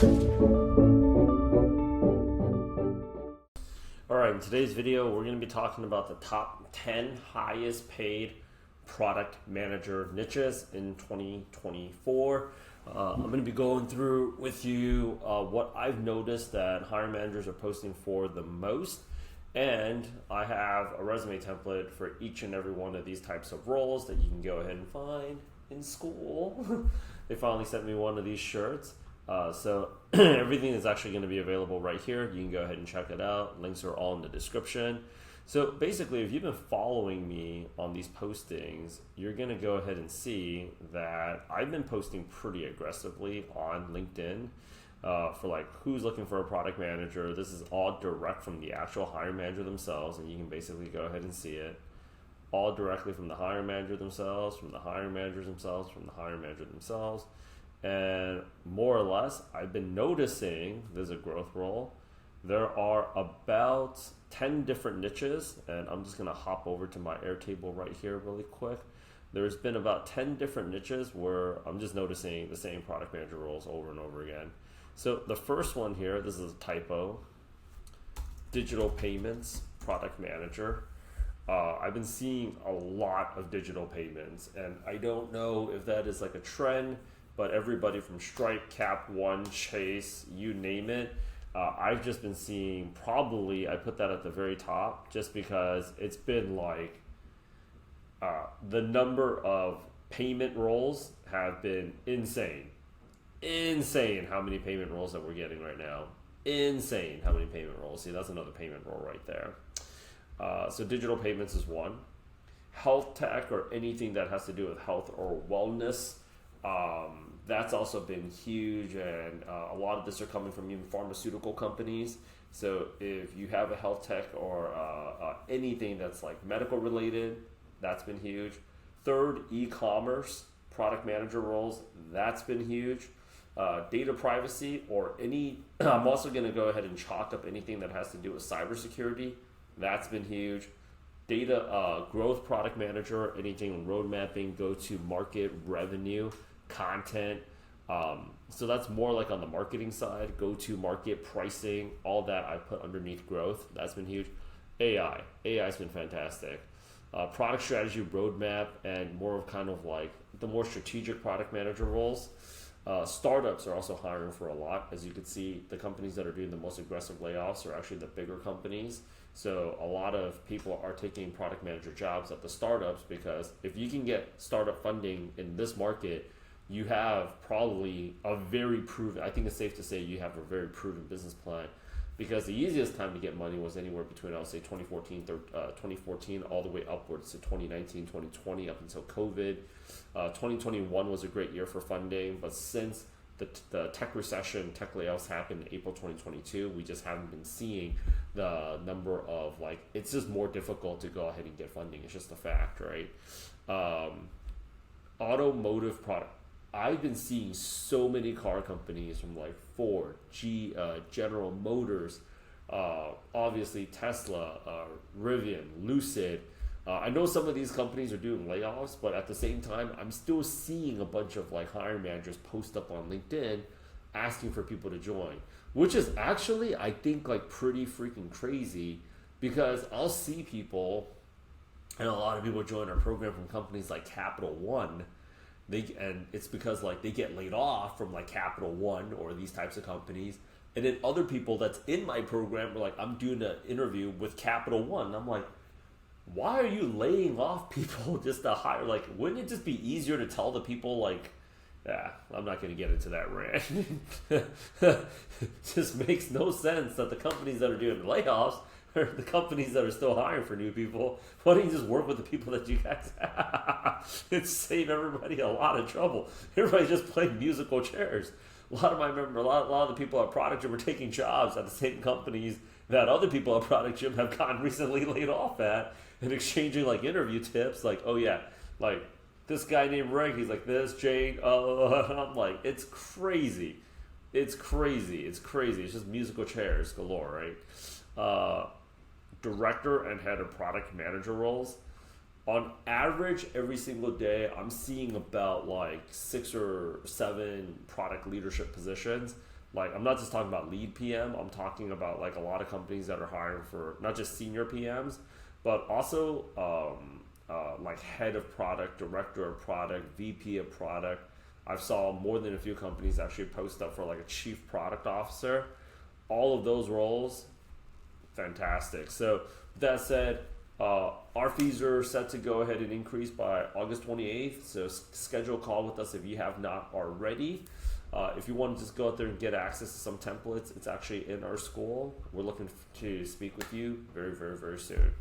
Alright, in today's video, we're going to be talking about the top 10 highest paid product manager niches in 2024. I'm going to be going through with you what I've noticed that hiring managers are posting for the most. And I have a resume template for each and every one of these types of roles that you can go ahead and find in school. They finally sent me one of these shirts. So everything is actually going to be available right here. You can go ahead and check it out. Links are all in the description. So basically, if you've been following me on these postings, you're going to go ahead and see that I've been posting pretty aggressively on LinkedIn for like who's looking for a product manager. This is all direct from the actual hiring manager themselves, and you can basically go ahead and see it all directly from the hiring manager themselves, from the hiring managers themselves, from the hiring manager themselves. And more or less, I've been noticing there's a growth role. There are about 10 different niches, and I'm just going to hop over to my Airtable right here really quick. There's been about 10 different niches where I'm just noticing the same product manager roles over and over again. So the first one here, this is a typo, digital payments product manager. I've been seeing a lot of digital payments, and I don't know if that is like a trend, but everybody from Stripe, Cap One, Chase, you name it, I've just been seeing, probably I put that at the very top just because it's been like the number of payment roles have been insane. Insane how many payment roles that we're getting right now. Insane how many payment roles. See, that's another payment role right there. So digital payments is one. Health tech or anything that has to do with health or wellness, that's also been huge, and a lot of this are coming from even pharmaceutical companies. So if you have a health tech or anything that's like medical related, that's been huge. Third, e-commerce product manager roles, that's been huge. Data privacy or any, I'm also going to go ahead and chalk up anything that has to do with cybersecurity. That's been huge. Data growth product manager, anything road mapping, go to market, revenue, content. So that's more like on the marketing side, go to market, pricing, all that I put underneath growth. That's been huge. AI's been fantastic. Product strategy, roadmap, and more of kind of like the more strategic product manager roles. Startups are also hiring for a lot. As you can see, the companies that are doing the most aggressive layoffs are actually the bigger companies. So a lot of people are taking product manager jobs at the startups, because if you can get startup funding in this market, you have probably a very proven, I think it's safe to say you have a very proven business plan, because the easiest time to get money was anywhere between, I would say, 2014 all the way upwards to 2019, 2020, up until COVID. 2021 was a great year for funding, but since the tech recession, tech layoffs happened in April 2022, we just haven't been seeing the number of, like, it's just more difficult to go ahead and get funding. It's just a fact, right? Automotive product. I've been seeing so many car companies from like Ford, General Motors, obviously Tesla, Rivian, Lucid. I know some of these companies are doing layoffs, but at the same time, I'm still seeing a bunch of like hiring managers post up on LinkedIn asking for people to join, which is actually, I think, like pretty freaking crazy, because I'll see people, and a lot of people join our program from companies like Capital One. And it's because like they get laid off from like Capital One or these types of companies, and then other people that's in my program are like, I'm doing an interview with Capital One. I'm like, why are you laying off people just to hire? Like, wouldn't it just be easier to tell the people like, yeah, I'm not going to get into that rant. Just makes no sense that the companies that are doing layoffs are the companies that are still hiring for new people. Why don't you just work with the people that you guys have? It'd save everybody a lot of trouble. Everybody's just playing musical chairs. A lot of the people at Product Gym are taking jobs at the same companies that other people at Product Gym have gotten recently laid off at, and exchanging like interview tips, like, oh yeah, like this guy named Rick, he's like this, Jane, I'm like, it's crazy. It's crazy. It's just musical chairs galore, right? Director and head of product manager roles. On average, every single day, I'm seeing about like 6 or 7 product leadership positions. like I'm not just talking about lead PM. I'm talking about like a lot of companies that are hiring for not just senior PMs, but also like head of product, director of product, VP of product. I've saw more than a few companies actually post up for like a chief product officer. All of those roles, fantastic. So with that said, our fees are set to go ahead and increase by August 28th. So schedule a call with us if you have not already. If you want to just go out there and get access to some templates, it's actually in our school. We're looking to speak with you very, very, very soon.